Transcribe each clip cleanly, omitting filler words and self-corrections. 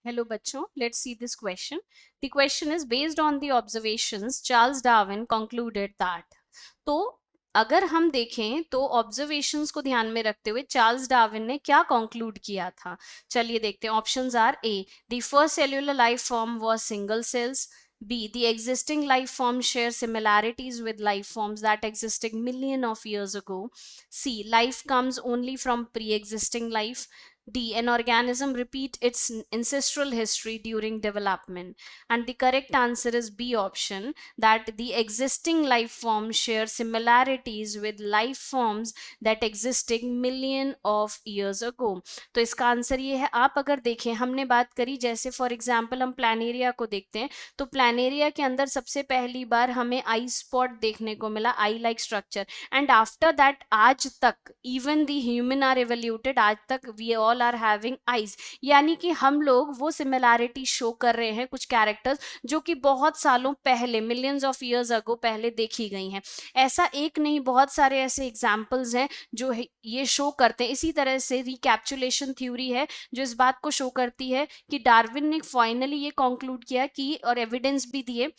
Hello बच्चों, let's see this question. The question is based on the observations, Charles Darwin concluded that. तो अगर हम देखें तो ऑब्जर्वेशंस को ध्यान में रखते हुए चार्ल्स डार्विन ने क्या कंक्लूड किया था. चलिए देखते हैं. Options are A, the first cellular life form was single cells. B, the existing life forms share similarities with life forms that existed million of years ago. C, life comes only from pre-existing life. D, an organism repeat its ancestral history during development. And the correct answer is B option, that the existing life forms share similarities with life forms that existed million of years ago. तो इसका answer ये है. आप अगर देखें, हमने बात करी जैसे फॉर एग्जांपल हम प्लानेरिया को देखते हैं तो प्लानेरिया के अंदर सबसे पहली बार हमें आई स्पॉट देखने को मिला, eye like structure. And after that आज तक even the human are evoluted, आज तक we all are having eyes. यानी कि हम लोग वो सिमिलैरिटी शो कर रहे हैं कुछ कैरेक्टर्स जो कि बहुत सालों पहले, मिलियंस ऑफ ईयर्स अगो पहले देखी गई हैं. ऐसा एक नहीं, बहुत सारे ऐसे एग्जाम्पल्स हैं जो ये शो करते हैं. इसी तरह से रिकैप्चुलेशन थ्योरी है जो इस बात को शो करती है कि डार्विन ने फाइनली ये कंक्लूड किया कि, और एविडेंस भी दिए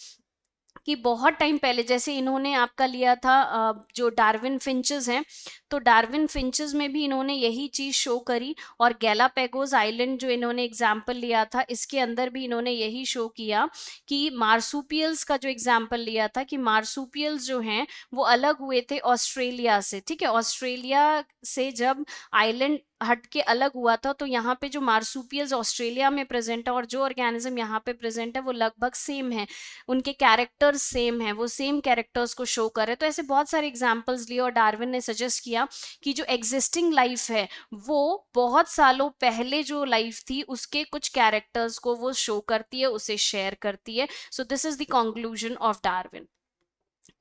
कि बहुत टाइम पहले, जैसे इन्होंने आपका लिया था जो डार्विन फिंचेस हैं, तो डार्विन फिंचेस में भी इन्होंने यही चीज शो करी. और गैलापेगोस आइलैंड जो इन्होंने एग्जाम्पल लिया था, इसके अंदर भी इन्होंने यही शो किया कि मार्सूपियल्स का जो एग्जाम्पल लिया था कि मार्सूपियल्स जो हैं वो अलग हुए थे ऑस्ट्रेलिया से. ठीक है, ऑस्ट्रेलिया से जब आइलैंड हट के अलग हुआ था तो यहाँ पे जो मार्सूपियल्स ऑस्ट्रेलिया में प्रेजेंट है और जो ऑर्गेनिज्म यहाँ पे प्रेजेंट है वो लगभग सेम है, उनके कैरेक्टर्स सेम है, वो सेम कैरेक्टर्स को शो कर रहे हैं. तो ऐसे बहुत सारे एग्जांपल्स लिए और डार्विन ने सजेस्ट किया कि जो एग्जिस्टिंग लाइफ है वो बहुत सालों पहले जो लाइफ थी उसके कुछ कैरेक्टर्स को वो शो करती है, उसे शेयर करती है. So this is the conclusion of Darwin.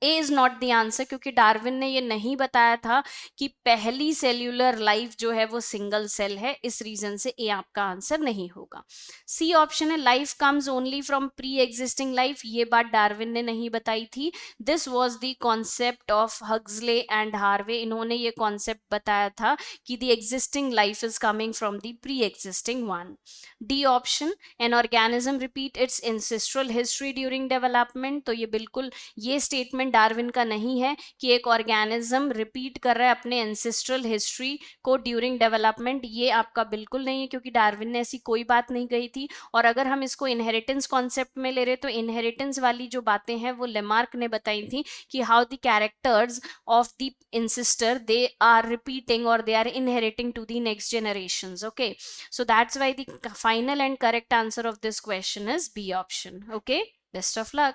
A is not the answer, क्योंकि डार्विन ने ये नहीं बताया था कि पहली सेल्यूलर लाइफ जो है वो सिंगल सेल है. इस रीजन से ए आपका आंसर नहीं होगा. सी ऑप्शन है, life comes only from pre existing life. ये बात डार्विन ने नहीं बताई थी. This was the concept of Huxley and Harvey. इन्होंने ये कॉन्सेप्ट बताया था कि the existing life is coming from the pre existing one. D option, an organism repeat it's ancestral history during development. तो ये बिल्कुल, ये स्टेटमेंट डार्विन का नहीं है कि एक ऑर्गेनिज्म रिपीट कर रहा है अपने एंसेस्ट्रल हिस्ट्री को ड्यूरिंग डेवलपमेंट. ये आपका बिल्कुल नहीं है, क्योंकि डार्विन ने ऐसी कोई बात नहीं कही थी. और अगर हम इसको इनहेरिटेंस कॉन्सेप्ट में ले रहे तो इनहेरिटेंस वाली जो बातें हैं वो लेमार्क ने बताई थी कि how the characters of the ancestor they are repeating or they are inheriting to the next generations. Okay, so that's why the final and correct answer of this question is B option. Okay, best of luck.